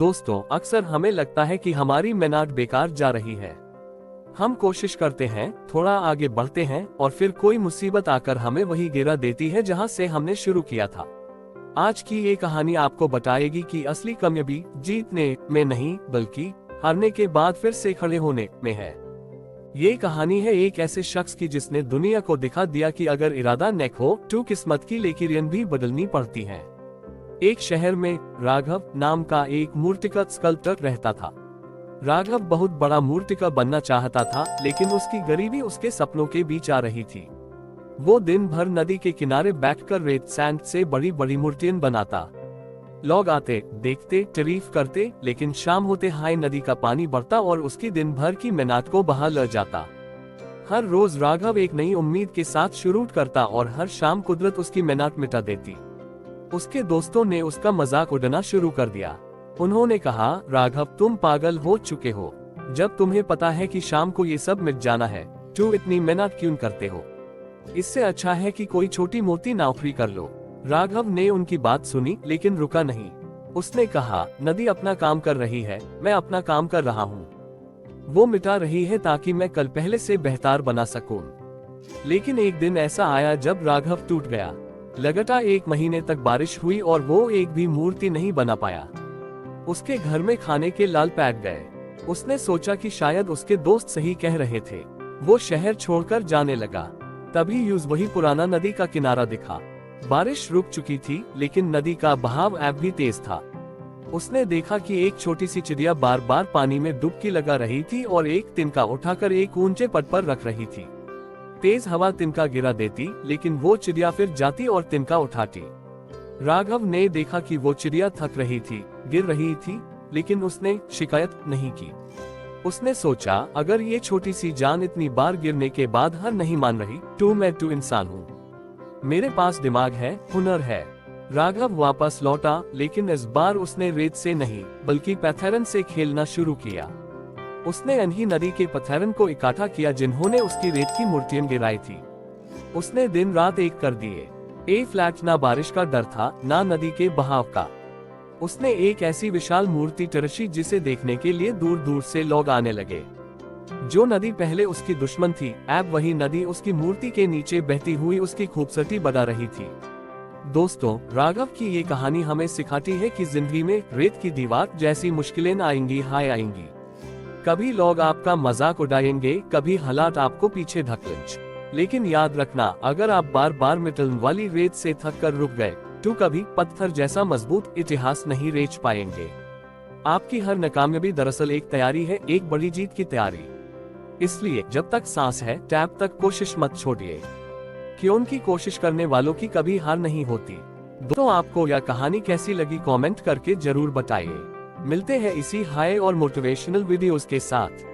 दोस्तों, अक्सर हमें लगता है कि हमारी मेहनत बेकार जा रही है। हम कोशिश करते हैं, थोड़ा आगे बढ़ते हैं और फिर कोई मुसीबत आकर हमें वही गिरा देती है जहां से हमने शुरू किया था। आज की ये कहानी आपको बताएगी कि असली कामयाबी जीतने में नहीं बल्कि हारने के बाद फिर से खड़े होने में है। ये कहानी है एक ऐसे शख्स की जिसने दुनिया को दिखा दिया कि अगर इरादा नेक हो तो किस्मत की लकीरें भी बदलनी पड़ती हैं। एक शहर में राघव नाम का एक मूर्तिकार स्कल्पटर रहता था। राघव बहुत बड़ा मूर्तिकार बनना चाहता था, लेकिन उसकी गरीबी उसके सपनों के बीच आ रही थी। वो दिन भर नदी के किनारे बैठकर रेत सैंड से बड़ी बड़ी मूर्तियां बनाता। लोग आते, देखते, तारीफ करते, लेकिन शाम होते हाय नदी का पानी बढ़ता और उसकी दिन भर की मेहनत को बहा ले जाता। हर रोज राघव एक नई उम्मीद के साथ शुरू करता और हर शाम कुदरत उसकी मेहनत मिटा देती। उसके दोस्तों ने उसका मजाक उड़ाना शुरू कर दिया। उन्होंने कहा, राघव तुम पागल हो चुके हो। जब तुम्हें पता है कि शाम को ये सब मिट जाना है तो इतनी मेहनत क्यों करते हो? इससे अच्छा है कि कोई छोटी मोटी नौकरी कर लो। राघव ने उनकी बात सुनी लेकिन रुका नहीं। उसने कहा, नदी अपना काम कर रही है, मैं अपना काम कर रहा हूँ। वो मिटा रही है ताकि मैं कल पहले से बेहतर बना सकूं। लेकिन एक दिन ऐसा आया जब राघव टूट गया। लगातार 1 महीने तक बारिश हुई और वो एक भी मूर्ति नहीं बना पाया। उसके घर में खाने के लाल पैक गए। उसने सोचा कि शायद उसके दोस्त सही कह रहे थे। वो शहर छोड़कर जाने लगा। तभी यूज वही पुराना नदी का किनारा दिखा। बारिश रुक चुकी थी लेकिन नदी का बहाव अब भी तेज था। उसने देखा कि एक छोटी सी चिड़िया बार बार पानी में डुबकी लगा रही थी और एक तिनका उठाकर एक ऊंचे पट पर रख रही थी। तेज हवा तिनका गिरा देती, लेकिन वो चिड़िया फिर जाती और तिनका उठाती। राघव ने देखा कि वो चिड़िया थक रही थी, गिर रही थी, लेकिन उसने शिकायत नहीं की। उसने सोचा, अगर ये छोटी सी जान इतनी बार गिरने के बाद हार नहीं मान रही तो मैं तो इंसान हूँ। मेरे पास दिमाग है, हुनर है। राघव वापस लौटा, लेकिन इस बार उसने रेत से नहीं बल्कि पत्थरन से खेलना शुरू किया। उसने अनही नदी के पत्थरन को इकट्ठा किया जिन्होंने उसकी रेत की मूर्तियां गिराई थी। उसने दिन रात एक कर दिए। ए फ्लैट ना बारिश का डर था, ना नदी के बहाव का। उसने एक ऐसी विशाल मूर्ति तराशी जिसे देखने के लिए दूर दूर से लोग आने लगे। जो नदी पहले उसकी दुश्मन थी, अब वही नदी उसकी मूर्ति के नीचे बहती हुई उसकी खूबसूरती बढ़ा रही थी। दोस्तों, राघव की ये कहानी हमें सिखाती है कि जिंदगी में रेत की दीवार जैसी मुश्किलें आएंगी, हाय आएंगी। कभी लोग आपका मजाक उड़ाएंगे, कभी हालात आपको पीछे धकेलेंगे। लेकिन याद रखना, अगर आप बार बार मिटने वाली रेत से थक कर रुक गए तो कभी पत्थर जैसा मजबूत इतिहास नहीं रच पाएंगे। आपकी हर नाकामयाबी दरअसल एक तैयारी है, एक बड़ी जीत की तैयारी। इसलिए जब तक सांस है तब तक कोशिश मत छोड़िए, क्योंकि कोशिश करने वालों की कभी हार नहीं होती। दोस्तों, आपको यह कहानी कैसी लगी कमेंट करके जरूर बताइए। मिलते हैं इसी हाई और मोटिवेशनल वीडियोस के साथ।